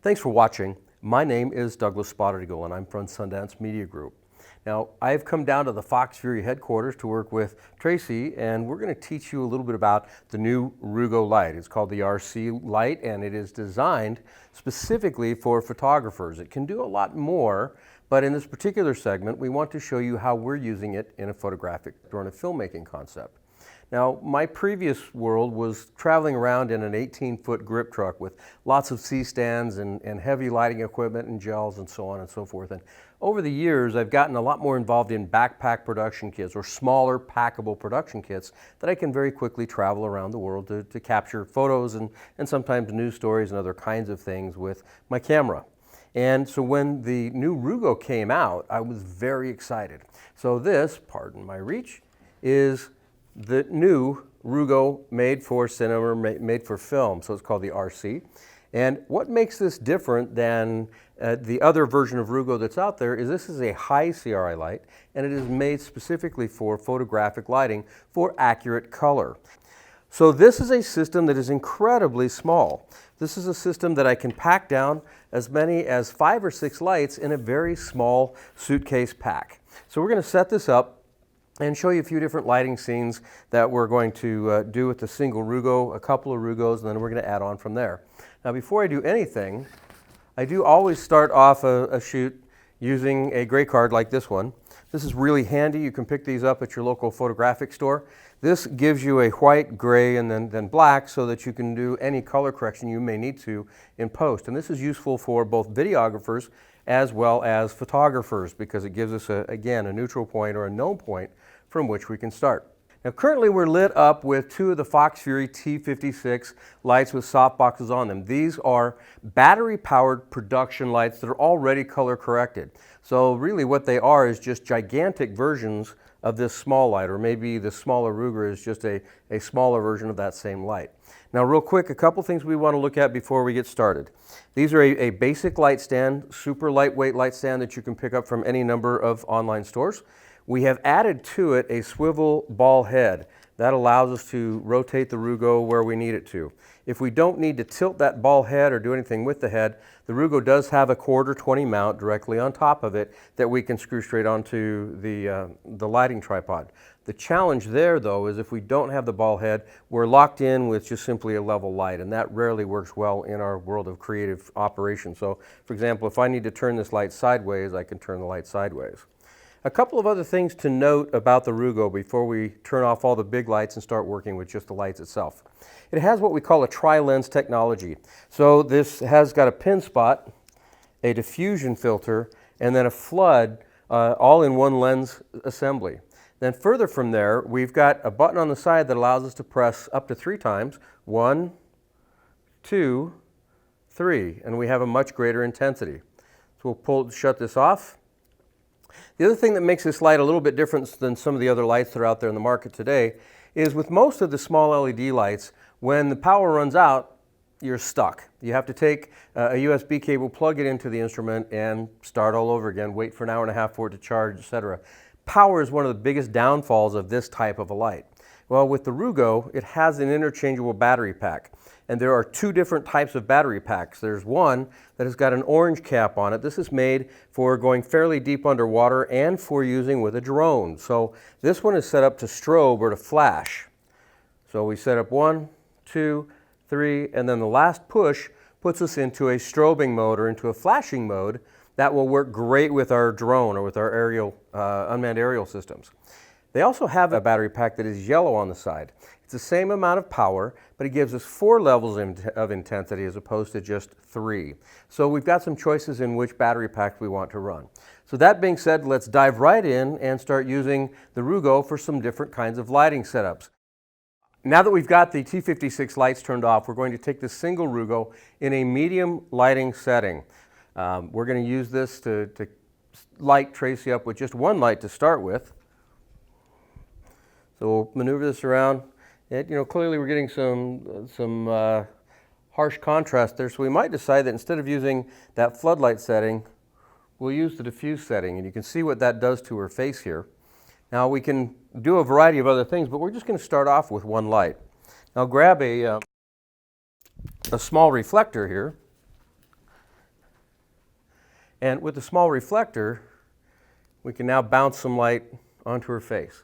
Thanks for watching. My name is Douglas Spotted Eagle and I'm from Sundance Media Group. Now, I've come down to the FoxFury headquarters to work with Tracy, and we're going to teach you a little bit about the new Rugo light. It's called the RC light, and it is designed specifically for photographers. It can do a lot more, but in this particular segment, we want to show you how we're using it in a photographic or in a filmmaking concept. Now, my previous world was traveling around in an 18-foot grip truck with lots of C-stands and heavy lighting equipment and gels and so on and so forth. And over the years, I've gotten a lot more involved in backpack production kits or smaller packable production kits that I can very quickly travel around the world to capture photos and sometimes news stories and other kinds of things with my camera. And so when the new Rugo came out, I was very excited. So this, pardon my reach, is the new Rugo made for cinema, made for film, so it's called the RC. And what makes this different than the other version of Rugo that's out there is this is a high CRI light, and it is made specifically for photographic lighting for accurate color. So this is a system that is incredibly small. This is a system that I can pack down as many as 5 or 6 lights in a very small suitcase pack. So we're going to set this up and show you a few different lighting scenes that we're going to do with the single Rugo, a couple of Rugos, and then we're going to add on from there. Now, before I do anything, I do always start off a shoot using a gray card like this one. This is really handy. You can pick these up at your local photographic store. This gives you a white, gray, and then black so that you can do any color correction you may need to in post. And this is useful for both videographers as well as photographers because it gives us, again, a neutral point or a known point from which we can start. Now, currently we're lit up with 2 of the FoxFury T56 lights with softboxes on them. These are battery-powered production lights that are already color corrected. So really what they are is just gigantic versions of this small light, or maybe the smaller Ruger is just a smaller version of that same light. Now, real quick, a couple things we want to look at before we get started. These are a basic light stand, super lightweight light stand that you can pick up from any number of online stores. We have added to it a swivel ball head. That allows us to rotate the Rugo where we need it to. If we don't need to tilt that ball head or do anything with the head, the Rugo does have a 1/4-20 mount directly on top of it that we can screw straight onto the lighting tripod. The challenge there, though, is if we don't have the ball head, we're locked in with just simply a level light, and that rarely works well in our world of creative operation. So, for example, if I need to turn this light sideways, I can turn the light sideways. A couple of other things to note about the Rugo before we turn off all the big lights and start working with just the lights itself. It has what we call a tri-lens technology. So this has got a pin spot, a diffusion filter, and then a flood all in one lens assembly. Then further from there, we've got a button on the side that allows us to press up to 3 times. 1, 2, 3, and we have a much greater intensity. So we'll shut this off. The other thing that makes this light a little bit different than some of the other lights that are out there in the market today is with most of the small LED lights, when the power runs out, you're stuck. You have to take a USB cable, plug it into the instrument, and start all over again, wait for an hour and a half for it to charge, etc. Power is one of the biggest downfalls of this type of a light. Well, with the Rugo, it has an interchangeable battery pack. And there are 2 different types of battery packs. There's one that has got an orange cap on it. This is made for going fairly deep underwater and for using with a drone. So this one is set up to strobe or to flash. So we set up 1, 2, 3, and then the last push puts us into a strobing mode or into a flashing mode that will work great with our drone or with our aerial, unmanned aerial systems. They also have a battery pack that is yellow on the side. It's the same amount of power, but it gives us 4 levels of intensity as opposed to just 3. So we've got some choices in which battery pack we want to run. So that being said, let's dive right in and start using the Rugo for some different kinds of lighting setups. Now that we've got the T56 lights turned off, we're going to take this single Rugo in a medium lighting setting. We're going to use this to light Tracy up with just one light to start with. So we'll maneuver this around. Clearly we're getting some harsh contrast there, so we might decide that instead of using that floodlight setting, we'll use the diffuse setting, and you can see what that does to her face here. Now we can do a variety of other things, but we're just going to start off with one light. Now grab a small reflector here, And with the small reflector, we can now bounce some light onto her face.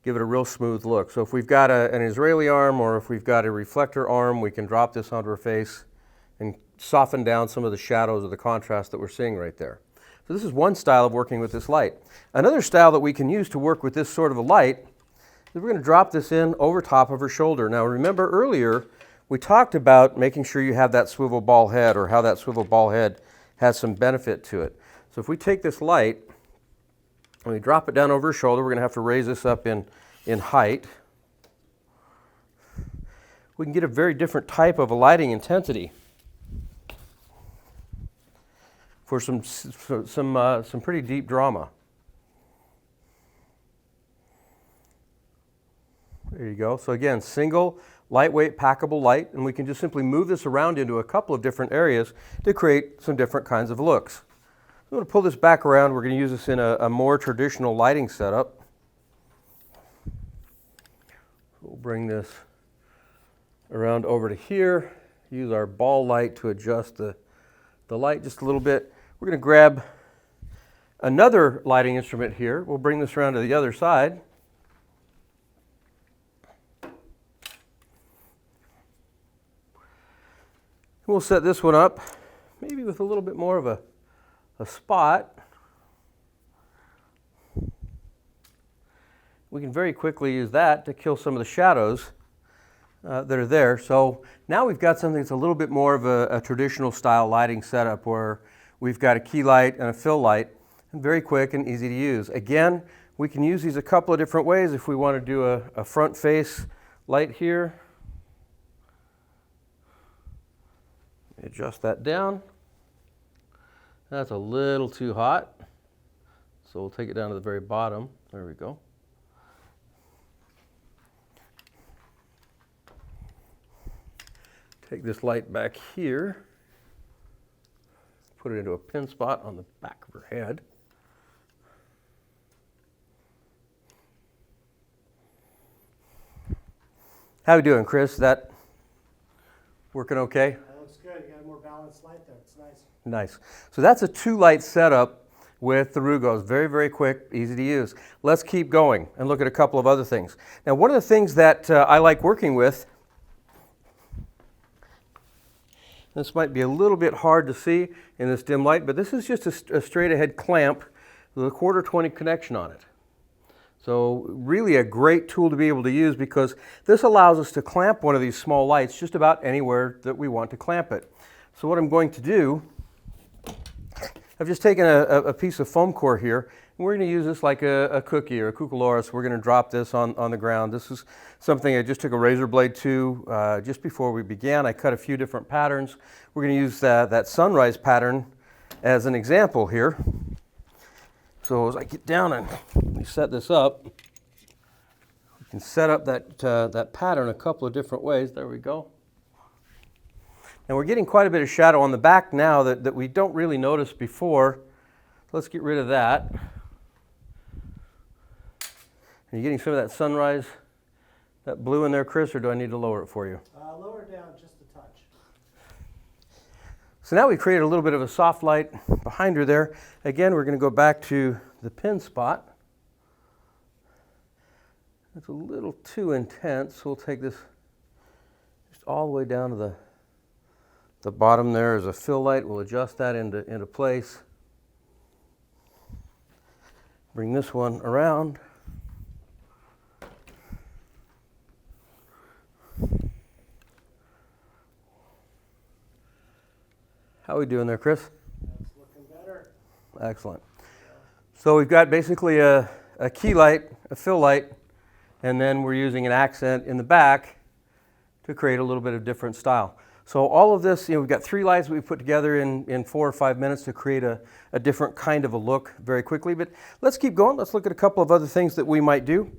Give it a real smooth look. So if we've got an Israeli arm or if we've got a reflector arm, we can drop this onto her face and soften down some of the shadows or the contrast that we're seeing right there. So this is one style of working with this light. Another style that we can use to work with this sort of a light is we're going to drop this in over top of her shoulder. Now remember earlier we talked about making sure you have that swivel ball head, or how that swivel ball head has some benefit to it. So if we take this light and we drop it down over her shoulder, we're going to have to raise this up in height. We can get a very different type of a lighting intensity for some pretty deep drama. There you go. So again, single, lightweight, packable light, and we can just simply move this around into a couple of different areas to create some different kinds of looks. I'm going to pull this back around. We're going to use this in a more traditional lighting setup. We'll bring this around over to here. Use our ball light to adjust the light just a little bit. We're going to grab another lighting instrument here. We'll bring this around to the other side. We'll set this one up, maybe with a little bit more of a spot. We can very quickly use that to kill some of the shadows that are there. So now we've got something that's a little bit more of a traditional style lighting setup, where we've got a key light and a fill light, and very quick and easy to use. Again, we can use these a couple of different ways. If we want to do a front face light here, adjust that down. That's a little too hot, so we'll take it down to the very bottom. There we go. Take this light back here, put it into a pin spot on the back of her head. How are we doing, Chris? Is that working okay? That looks good. You got a more balanced light there. It's nice. Nice. So that's a 2-light setup with the Rugos. Very, very quick, easy to use. Let's keep going and look at a couple of other things. Now, one of the things that I like working with, this might be a little bit hard to see in this dim light, but this is just a straight ahead clamp with a 1/4-20 connection on it. So really a great tool to be able to use, because this allows us to clamp one of these small lights just about anywhere that we want to clamp it. So what I'm going to do, I've just taken a piece of foam core here, and we're going to use this like a cookie or a cucaloris. We're going to drop this on the ground. This is something I just took a razor blade to just before we began. I cut a few different patterns. We're going to use that sunrise pattern as an example here. So as I get down and we set this up, we can set up that pattern a couple of different ways. There we go. And we're getting quite a bit of shadow on the back now that we don't really notice before. Let's get rid of that. Are you getting some of that sunrise, that blue in there, Chris, or do I need to lower it for you? Lower it down just a touch. So now we created a little bit of a soft light behind her there. Again, we're going to go back to the pin spot. It's a little too intense, so we'll take this just all the way down to the bottom there as a fill light. We'll adjust that into place. Bring this one around. How are we doing there, Chris? That's looking better. Excellent. So we've got basically a key light, a fill light, and then we're using an accent in the back to create a little bit of different style. So all of this, we've got 3 lights that we put together in 4 or 5 minutes to create a different kind of a look very quickly. But let's keep going. Let's look at a couple of other things that we might do.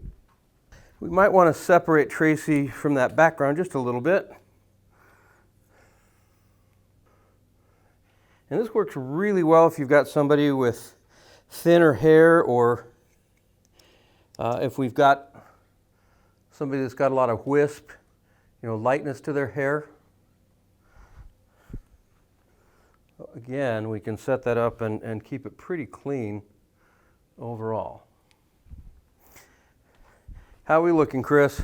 We might want to separate Tracy from that background just a little bit. And this works really well if you've got somebody with thinner hair, or if we've got somebody that's got a lot of wisp, lightness to their hair. Again, we can set that up and keep it pretty clean overall. How are we looking, Chris?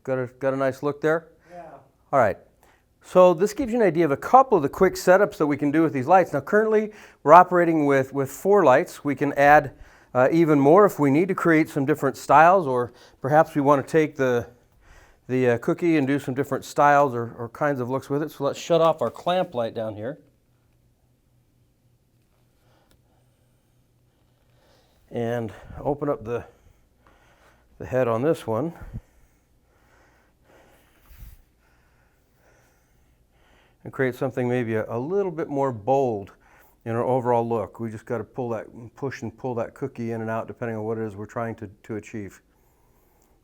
Good? Got a nice look there? Yeah. All right. So this gives you an idea of a couple of the quick setups that we can do with these lights. Now currently we're operating with 4 lights. We can add even more if we need to create some different styles, or perhaps we want to take the cookie and do some different styles or kinds of looks with it. So let's shut off our clamp light down here. And open up the head on this one. And create something maybe a little bit more bold in our overall look. We just got to push and pull that cookie in and out depending on what it is we're trying to achieve.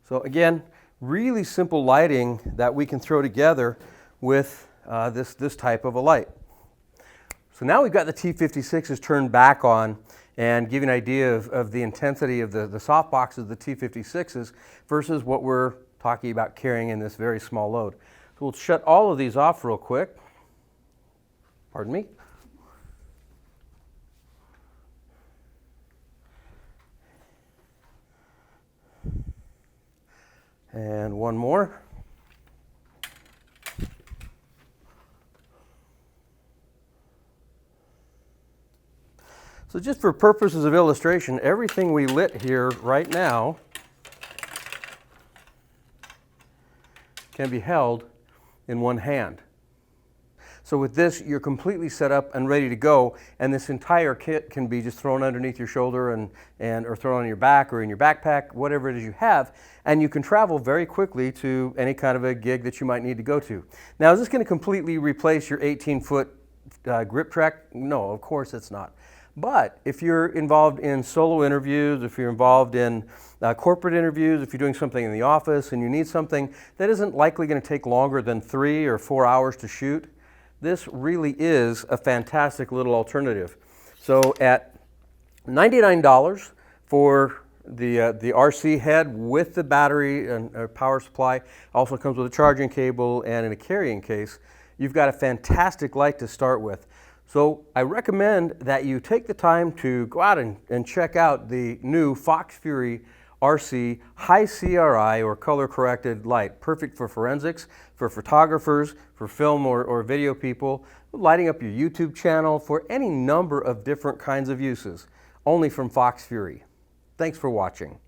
So again, really simple lighting that we can throw together with this type of a light. So now we've got the T56s turned back on and give you an idea of the intensity of the soft boxes of the T56s versus what we're talking about carrying in this very small load. So we'll shut all of these off real quick. Pardon me. And one more. So just for purposes of illustration, everything we lit here right now can be held in one hand. So with this, you're completely set up and ready to go, and this entire kit can be just thrown underneath your shoulder or thrown on your back or in your backpack, whatever it is you have, and you can travel very quickly to any kind of a gig that you might need to go to. Now, is this going to completely replace your 18-foot grip track? No, of course it's not. But if you're involved in solo interviews, if you're involved in corporate interviews, if you're doing something in the office and you need something that isn't likely going to take longer than 3 or 4 hours to shoot, this really is a fantastic little alternative. So at $99 for the RC head with the battery and power supply, also comes with a charging cable and in a carrying case, you've got a fantastic light to start with. So I recommend that you take the time to go out and check out the new FoxFury RC high CRI or color corrected light, perfect for forensics, for photographers, for film or video people, lighting up your YouTube channel, for any number of different kinds of uses, only from FoxFury. Thanks for watching.